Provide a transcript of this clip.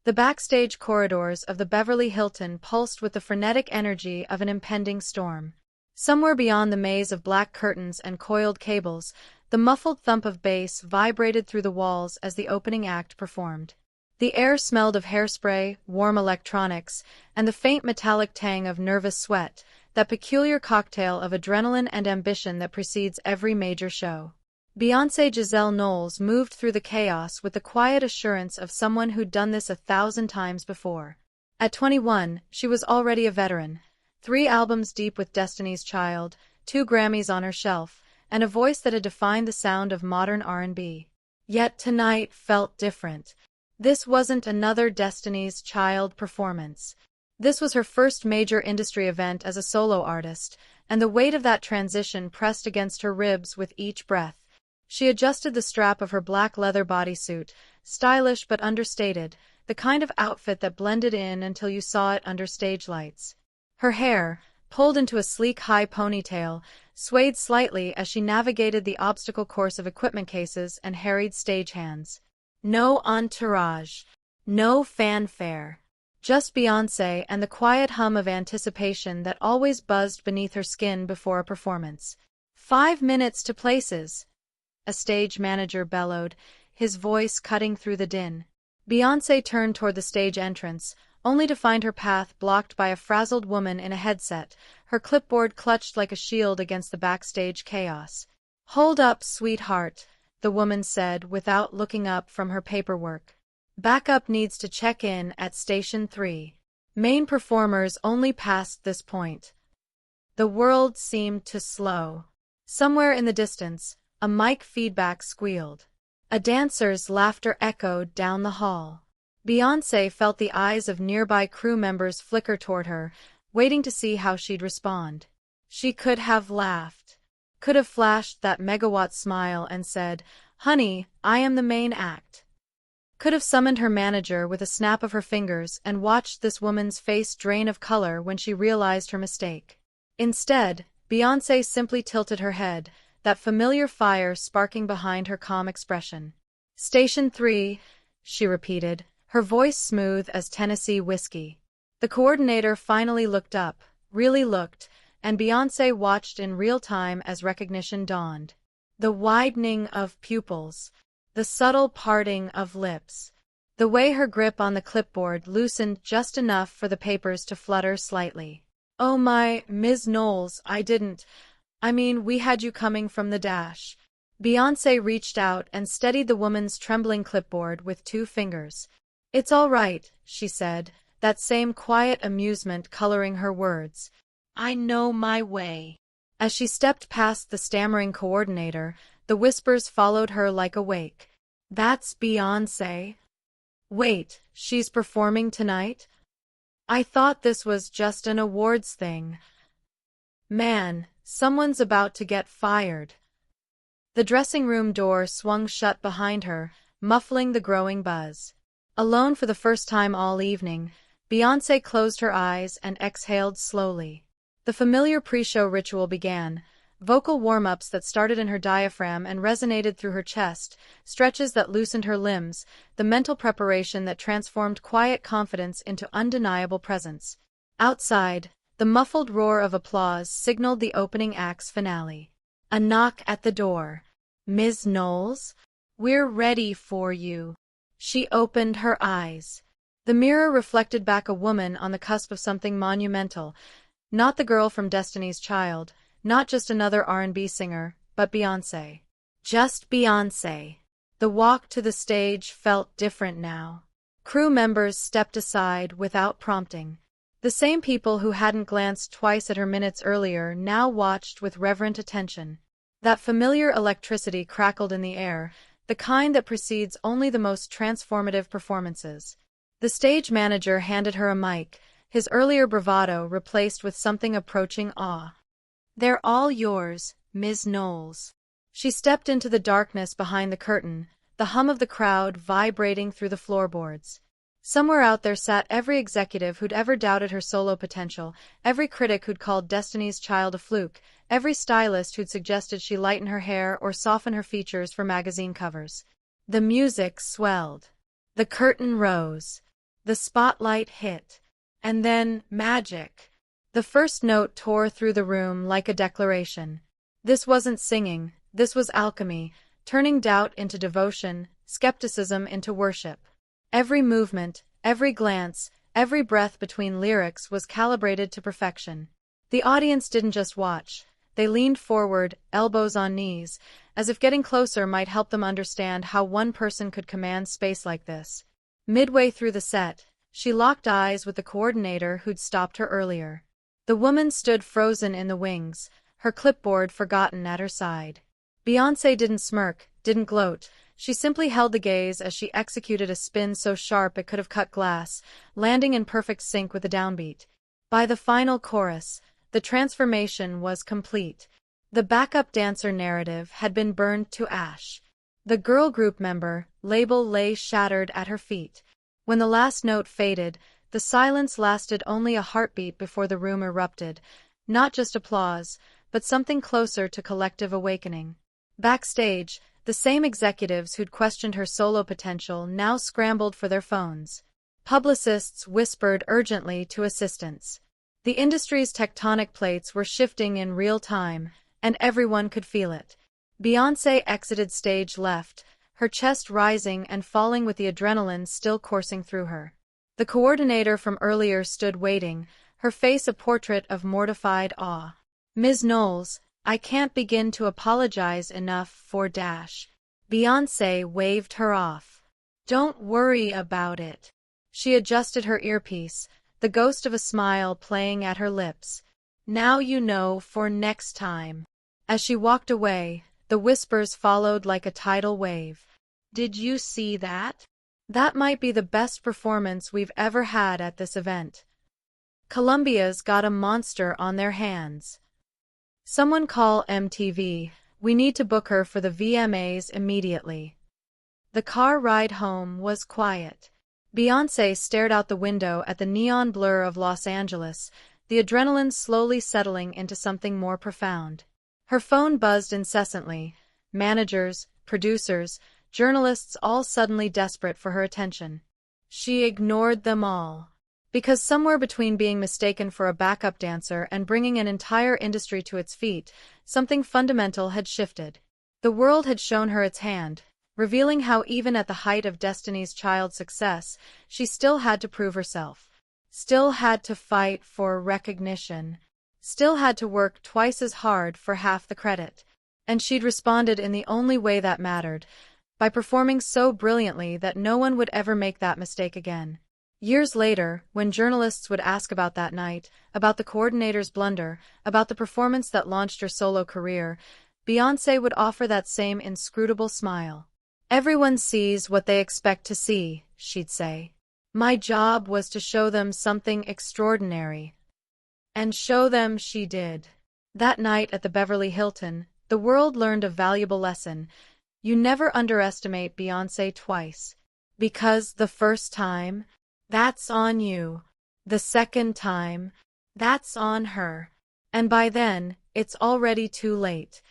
The backstage corridors of the Beverly Hilton pulsed with the frenetic energy of an impending storm. Somewhere beyond the maze of black curtains and coiled cables, the muffled thump of bass vibrated through the walls as the opening act performed. The air smelled of hairspray, warm electronics, and the faint metallic tang of nervous sweat, that peculiar cocktail of adrenaline and ambition that precedes every major show. Beyoncé Giselle Knowles moved through the chaos with the quiet assurance of someone who'd done this 1,000 times before. At 21, she was already a veteran. 3 albums deep with Destiny's Child, 2 Grammys on her shelf, and a voice that had defined the sound of modern R&B. Yet tonight felt different. This wasn't another Destiny's Child performance. This was her first major industry event as a solo artist, and the weight of that transition pressed against her ribs with each breath. She adjusted the strap of her black leather bodysuit, stylish but understated, the kind of outfit that blended in until you saw it under stage lights. Her hair, pulled into a sleek high ponytail, swayed slightly as she navigated the obstacle course of equipment cases and harried stagehands. No entourage, no fanfare. Just Beyoncé and the quiet hum of anticipation that always buzzed beneath her skin before a performance. 5 minutes to places, a stage manager bellowed, his voice cutting through the din. Beyoncé turned toward the stage entrance, only to find her path blocked by a frazzled woman in a headset, her clipboard clutched like a shield against the backstage chaos. "Hold up, sweetheart," the woman said without looking up from her paperwork. "Backup needs to check in at Station 3. Main performers only passed this point." The world seemed to slow. Somewhere in the distance, a mic feedback squealed. A dancer's laughter echoed down the hall. Beyoncé felt the eyes of nearby crew members flicker toward her, waiting to see how she'd respond. She could have laughed. Could have flashed that megawatt smile and said, "Honey, I am the main act." Could have summoned her manager with a snap of her fingers and watched this woman's face drain of color when she realized her mistake. Instead, Beyoncé simply tilted her head, that familiar fire sparking behind her calm expression. "Station 3, she repeated, her voice smooth as Tennessee whiskey. The coordinator finally looked up, really looked, and Beyoncé watched in real time as recognition dawned. The widening of pupils, the subtle parting of lips, the way her grip on the clipboard loosened just enough for the papers to flutter slightly. "Oh my, Ms. Knowles, we had you coming from the dash." Beyoncé reached out and steadied the woman's trembling clipboard with 2 fingers. "It's all right," she said, that same quiet amusement coloring her words. "I know my way." As she stepped past the stammering coordinator, the whispers followed her like a wake. "That's Beyoncé? Wait, she's performing tonight? I thought this was just an awards thing. Man, someone's about to get fired." The dressing room door swung shut behind her, muffling the growing buzz. Alone for the first time all evening, Beyoncé closed her eyes and exhaled slowly. The familiar pre-show ritual began, vocal warm-ups that started in her diaphragm and resonated through her chest, stretches that loosened her limbs, the mental preparation that transformed quiet confidence into undeniable presence. Outside, the muffled roar of applause signaled the opening act's finale. A knock at the door. "Ms. Knowles? We're ready for you." She opened her eyes. The mirror reflected back a woman on the cusp of something monumental. Not the girl from Destiny's Child, not just another R&B singer, but Beyoncé. Just Beyoncé. The walk to the stage felt different now. Crew members stepped aside without prompting. The same people who hadn't glanced twice at her minutes earlier now watched with reverent attention. That familiar electricity crackled in the air, the kind that precedes only the most transformative performances. The stage manager handed her a mic, his earlier bravado replaced with something approaching awe. "They're all yours, Ms. Knowles." She stepped into the darkness behind the curtain, the hum of the crowd vibrating through the floorboards. Somewhere out there sat every executive who'd ever doubted her solo potential, every critic who'd called Destiny's Child a fluke, every stylist who'd suggested she lighten her hair or soften her features for magazine covers. The music swelled. The curtain rose. The spotlight hit. And then, magic. The first note tore through the room like a declaration. This wasn't singing, this was alchemy, turning doubt into devotion, skepticism into worship. Every movement, every glance, every breath between lyrics was calibrated to perfection. The audience didn't just watch. They leaned forward, elbows on knees, as if getting closer might help them understand how one person could command space like this. Midway through the set, she locked eyes with the coordinator who'd stopped her earlier. The woman stood frozen in the wings, her clipboard forgotten at her side. Beyoncé didn't smirk, didn't gloat. She simply held the gaze as she executed a spin so sharp it could have cut glass, landing in perfect sync with the downbeat. By the final chorus, the transformation was complete. The backup dancer narrative had been burned to ash. The girl group member label lay shattered at her feet. When the last note faded, the silence lasted only a heartbeat before the room erupted. Not just applause, but something closer to collective awakening. Backstage, the same executives who'd questioned her solo potential now scrambled for their phones. Publicists whispered urgently to assistants. The industry's tectonic plates were shifting in real time, and everyone could feel it. Beyoncé exited stage left, her chest rising and falling with the adrenaline still coursing through her. The coordinator from earlier stood waiting, her face a portrait of mortified awe. "Ms. Knowles, I can't begin to apologize enough for Dash." Beyoncé waved her off. "Don't worry about it." She adjusted her earpiece, the ghost of a smile playing at her lips. "Now you know for next time." As she walked away, the whispers followed like a tidal wave. "Did you see that? That might be the best performance we've ever had at this event. Columbia's got a monster on their hands. Someone call MTV. We need to book her for the VMAs immediately." The car ride home was quiet. Beyoncé stared out the window at the neon blur of Los Angeles, the adrenaline slowly settling into something more profound. Her phone buzzed incessantly. Managers, producers, journalists all suddenly desperate for her attention. She ignored them all. Because somewhere between being mistaken for a backup dancer and bringing an entire industry to its feet, something fundamental had shifted. The world had shown her its hand, revealing how even at the height of Destiny's Child's success, she still had to prove herself. Still had to fight for recognition. Still had to work twice as hard for half the credit. And she'd responded in the only way that mattered, by performing so brilliantly that no one would ever make that mistake again. Years later, when journalists would ask about that night, about the coordinator's blunder, about the performance that launched her solo career, Beyoncé would offer that same inscrutable smile. "Everyone sees what they expect to see," she'd say. "My job was to show them something extraordinary." And show them she did. That night at the Beverly Hilton, the world learned a valuable lesson. You never underestimate Beyoncé twice. Because the first time, that's on you. The second time, that's on her. And by then, it's already too late.